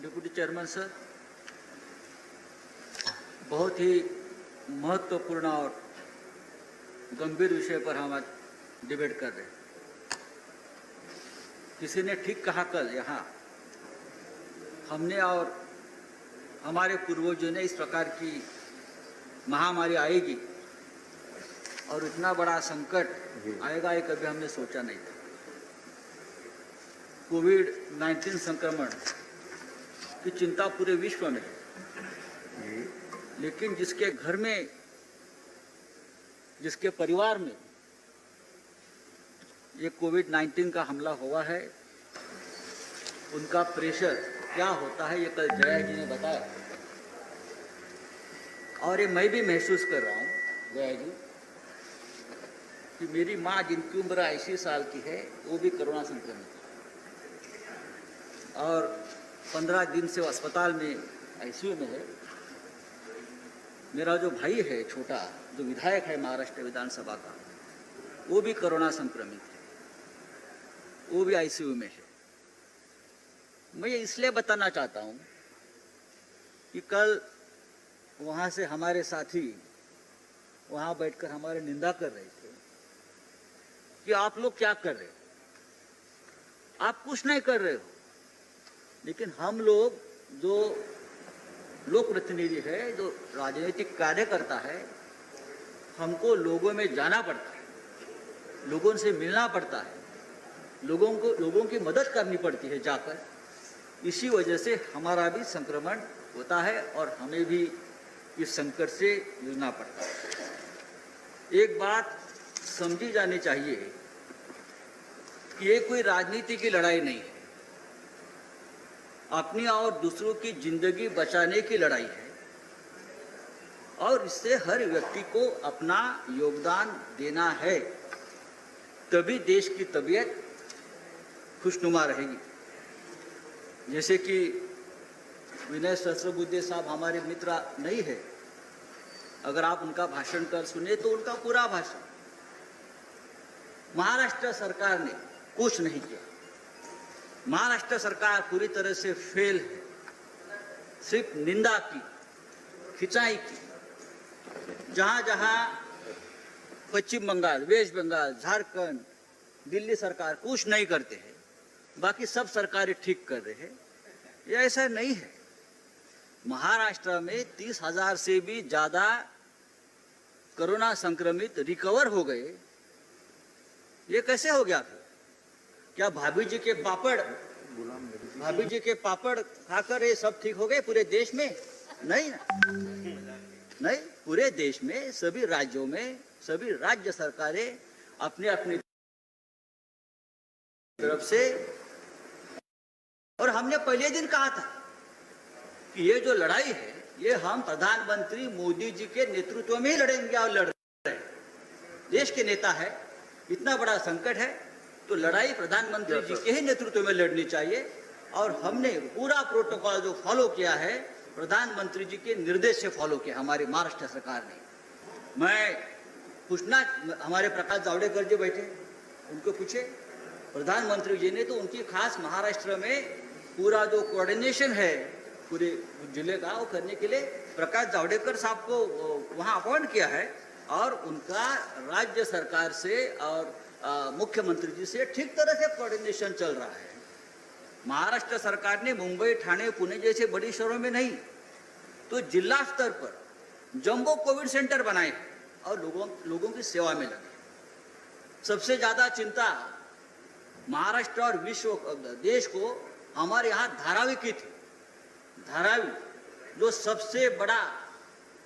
Deputy chairman sir, बहुत ही महत्वपूर्ण और गंभीर विषय पर हम आज डिबेट कर रहे हैं। किसी ने ठीक कहा कल यहाँ, हमने और हमारे पूर्वजों ने इस प्रकार की महामारी आएगी और इतना बड़ा संकट आएगा ये कभी हमने सोचा नहीं था। कोविड-19 संक्रमण की चिंता पूरे विश्व में है, लेकिन जिसके घर में, जिसके परिवार में ये कोविड-19 का हमला हुआ है, उनका प्रेशर क्या होता है ये कल जया जी ने बताया। और ये मैं भी महसूस कर रहा हूँ जया जी कि मेरी माँ जिनकी उम्र 80 साल की है वो भी कोरोना संक्रमित है और 15 दिन से वो अस्पताल में आईसीयू में है। मेरा जो भाई है छोटा, जो विधायक है महाराष्ट्र विधानसभा का, वो भी कोरोना संक्रमित है, वो भी आईसीयू में है। मैं ये इसलिए बताना चाहता हूँ कि कल वहाँ से हमारे साथी वहाँ बैठकर हमारे निंदा कर रहे थे कि आप लोग क्या कर रहे हो, आप कुछ नहीं कर रहे हो। लेकिन हम लोग जो लोक प्रतिनिधि है, जो राजनीतिक कार्य करता है, हमको लोगों में जाना पड़ता है, लोगों से मिलना पड़ता है, लोगों की मदद करनी पड़ती है जाकर। इसी वजह से हमारा भी संक्रमण होता है और हमें भी इस संकट से जूझना पड़ता है। एक बात समझी जानी चाहिए कि ये कोई राजनीति की लड़ाई नहीं है, अपनी और दूसरों की जिंदगी बचाने की लड़ाई है और इससे हर व्यक्ति को अपना योगदान देना है, तभी देश की तबीयत खुशनुमा रहेगी। जैसे कि विनय सहस्त्रबुद्धे साहब हमारे मित्र नहीं है, अगर आप उनका भाषण कल सुने तो उनका पूरा भाषण महाराष्ट्र सरकार ने कुछ नहीं किया। महाराष्ट्र सरकार पूरी तरह से फेल है, सिर्फ निंदा की, खिंचाई की। जहां जहां पश्चिम बंगाल, वेस्ट बंगाल, झारखंड, दिल्ली सरकार कुछ नहीं करते हैं, बाकी सब सरकारें ठीक कर रहे हैं, ये ऐसा नहीं है। महाराष्ट्र में 30,000 से भी ज्यादा कोरोना संक्रमित रिकवर हो गए। ये कैसे हो गया फिर? क्या भाभी जी के पापड़ खाकर ये सब ठीक हो गए पूरे देश में? नहीं ना, नहीं। पूरे देश में सभी राज्यों में सभी राज्य सरकारें अपने अपनी तरफ से, और हमने पहले दिन कहा था कि ये जो लड़ाई है ये हम प्रधानमंत्री मोदी जी के नेतृत्व में ही लड़ेंगे और लड़ रहे हैं। देश के नेता है, इतना बड़ा संकट है तो लड़ाई प्रधानमंत्री जी के ही नेतृत्व में लड़नी चाहिए। और हमने पूरा प्रोटोकॉल जो फॉलो किया है प्रधानमंत्री जी के निर्देश से फॉलो किया हमारी महाराष्ट्र सरकार ने। मैं पूछना, हमारे प्रकाश जावड़ेकर जी बैठे, उनको पूछे, प्रधानमंत्री जी ने तो उनकी खास महाराष्ट्र में पूरा जो कोऑर्डिनेशन है पूरे जिले का वो करने के लिए प्रकाश जावड़ेकर साहब को वहाँ अपॉइंट किया है और उनका राज्य सरकार से और मुख्यमंत्री जी से ठीक तरह से कोऑर्डिनेशन चल रहा है। महाराष्ट्र सरकार ने मुंबई, ठाणे, पुणे जैसे बड़ी शहरों में नहीं तो जिला स्तर पर जंबो कोविड सेंटर बनाए और लोगों की सेवा में लगे। सबसे ज्यादा चिंता महाराष्ट्र और विश्व देश को हमारे यहाँ धारावी की थी। धारावी जो सबसे बड़ा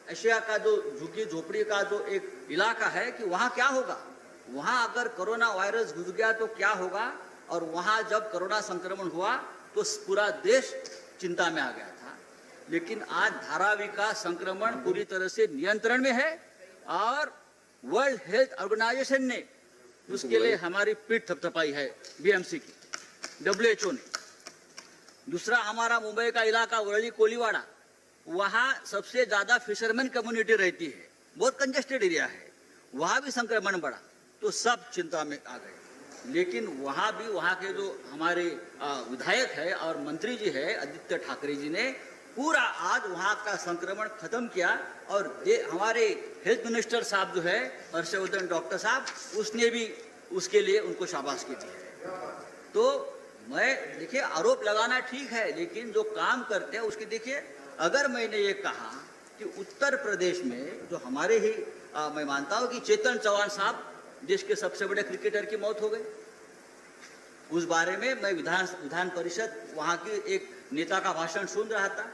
एशिया का जो झुग्गी झोपड़ी का जो एक इलाका है कि वहाँ क्या होगा, वहाँ अगर कोरोना वायरस घुस गया तो क्या होगा। और वहाँ जब कोरोना संक्रमण हुआ तो पूरा देश चिंता में आ गया था। लेकिन आज धारावी का संक्रमण पूरी तरह से नियंत्रण में है और वर्ल्ड हेल्थ ऑर्गेनाइजेशन ने उसके लिए हमारी पीठ थपथपाई है, बीएमसी की, WHO ने। दूसरा हमारा मुंबई का इलाका वरळी कोलीवाड़ा, वहाँ सबसे ज्यादा फिशरमैन कम्युनिटी रहती है, बहुत कंजेस्टेड एरिया है, वहाँ भी संक्रमण बढ़ा तो सब चिंता में आ गए। लेकिन वहाँ भी वहाँ के जो हमारे विधायक है और मंत्री जी है आदित्य ठाकरे जी ने पूरा आज वहाँ का संक्रमण खत्म किया। और हमारे हेल्थ मिनिस्टर साहब जो है हर्षवर्धन डॉक्टर साहब, उसने भी उसके लिए उनको शाबाशी दी है। तो मैं देखिए, आरोप लगाना ठीक है, लेकिन जो काम करते हैं उसकी देखिए। अगर मैंने ये कहा कि उत्तर प्रदेश में जो हमारे ही मैं मानता हूँ कि चेतन चौहान साहब देश के सबसे बड़े क्रिकेटर की मौत हो गई, उस बारे में मैं विधान परिषद वहाँ की एक नेता का भाषण सुन रहा था।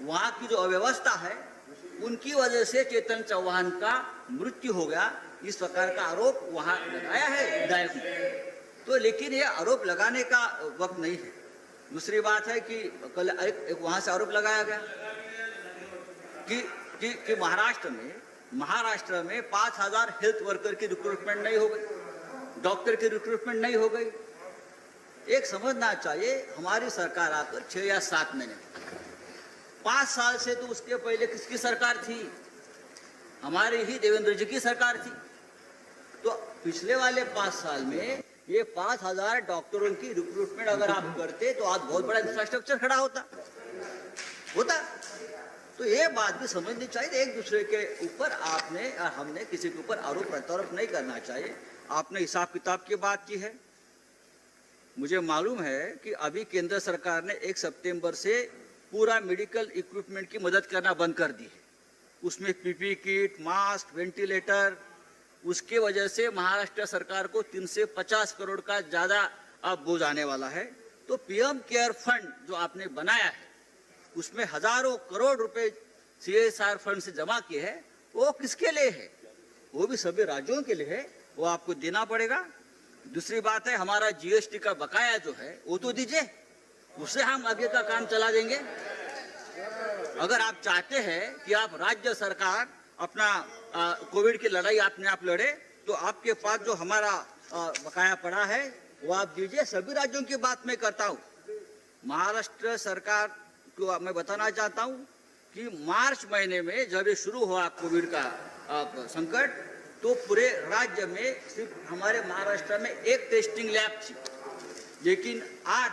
वहाँ की जो अव्यवस्था है उनकी वजह से चेतन चौहान का मृत्यु हो गया, इस प्रकार का आरोप वहाँ लगाया है विधायक ने। तो लेकिन ये आरोप लगाने का वक्त नहीं है। दूसरी बात है कि कल एक वहाँ से आरोप लगाया गया कि महाराष्ट्र में 5000 हेल्थ वर्कर की रिक्रूटमेंट नहीं हो गई, डॉक्टर की रिक्रूटमेंट नहीं हो गई। एक समझना चाहिए, हमारी सरकार आकर 6 या 7 महीने, 5 साल से तो उसके पहले किसकी सरकार थी? हमारी ही देवेंद्र जी की सरकार थी। तो पिछले वाले 5 साल में ये 5000 डॉक्टरों की रिक्रूटमेंट अगर आप करते तो आज बहुत बड़ा इंफ्रास्ट्रक्चर खड़ा होता। तो ये बात भी समझनी चाहिए। एक दूसरे के ऊपर आपने और हमने किसी के ऊपर आरोप प्रत्यारोप नहीं करना चाहिए। आपने हिसाब किताब की बात की है। मुझे मालूम है कि अभी केंद्र सरकार ने 1 सितंबर से पूरा मेडिकल इक्विपमेंट की मदद करना बंद कर दी है। उसमें पीपी किट, मास्क, वेंटिलेटर, उसके वजह से महाराष्ट्र सरकार को 3 से 50 करोड़ का ज़्यादा अब बोझ आने वाला है। तो पीएम केयर फंड जो आपने बनाया है उसमें हजारों करोड़ रुपए सीएसआर फंड से जमा किए हैं, वो किसके लिए है? वो भी सभी राज्यों के लिए है, वो आपको देना पड़ेगा। दूसरी बात है, हमारा जीएसटी का बकाया जो है वो तो दीजिए, उससे हम आगे का काम चला देंगे। अगर आप चाहते हैं कि आप राज्य सरकार अपना कोविड की लड़ाई अपने आप लड़े, तो आपके पास जो हमारा बकाया पड़ा है वो आप दीजिए। सभी राज्यों की बात मैं करता हूँ। महाराष्ट्र सरकार को मैं बताना चाहता हूँ कि मार्च महीने में जब ये शुरू हुआ कोविड का संकट, तो पूरे राज्य में सिर्फ हमारे महाराष्ट्र में 1 टेस्टिंग लैब थी, लेकिन आज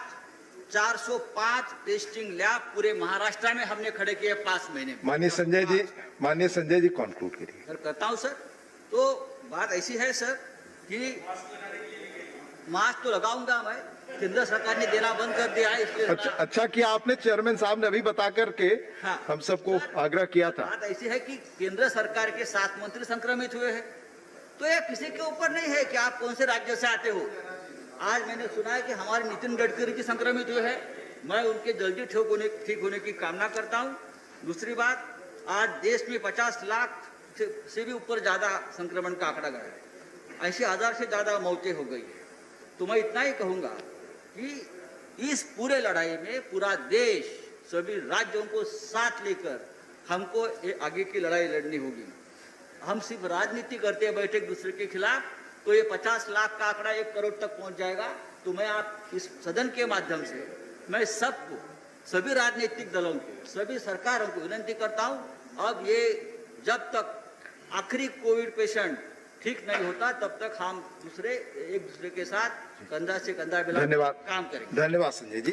405 टेस्टिंग लैब पूरे महाराष्ट्र में हमने खड़े किए 5 महीने में। माननीय संजय जी कंक्लूड करिए। सर करता हूँ सर। तो बात ऐसी है सर कि मास्क तो लगाऊंगा मैं, केंद्र सरकार ने देना बंद कर दिया है, इसलिए अच्छा किया आपने, चेयरमैन साहब ने अभी बता करके हम सबको आग्रह किया था। बात ऐसी है कि केंद्र सरकार के 7 मंत्री संक्रमित हुए हैं, तो यह किसी के ऊपर नहीं है कि आप कौन से राज्य से आते हो। आज मैंने सुना है कि हमारे नितिन गडकरी जी संक्रमित हुए हैं, मैं उनके जल्दी ठीक होने की कामना करता हूँ। दूसरी बात, आज देश में 50 लाख से भी ऊपर ज्यादा संक्रमण का आंकड़ा गया है, ऐसे 1000 से ज्यादा मौतें हो गई है। तो मैं इतना ही कहूंगा कि इस पूरे लड़ाई में पूरा देश, सभी राज्यों को साथ लेकर हमको आगे की लड़ाई लड़नी होगी। हम सिर्फ राजनीति करते बैठे एक दूसरे के खिलाफ, तो ये 50 लाख का आंकड़ा 1 करोड़ तक पहुंच जाएगा। तो मैं आप इस सदन के माध्यम से मैं सबको, सभी राजनीतिक दलों को, सभी सरकारों को विनती करता हूं, अब ये जब तक आखिरी कोविड पेशेंट ठीक नहीं होता तब तक हम एक दूसरे के साथ कंधा से कंधा मिलाकर काम करेंगे। धन्यवाद संजय जी।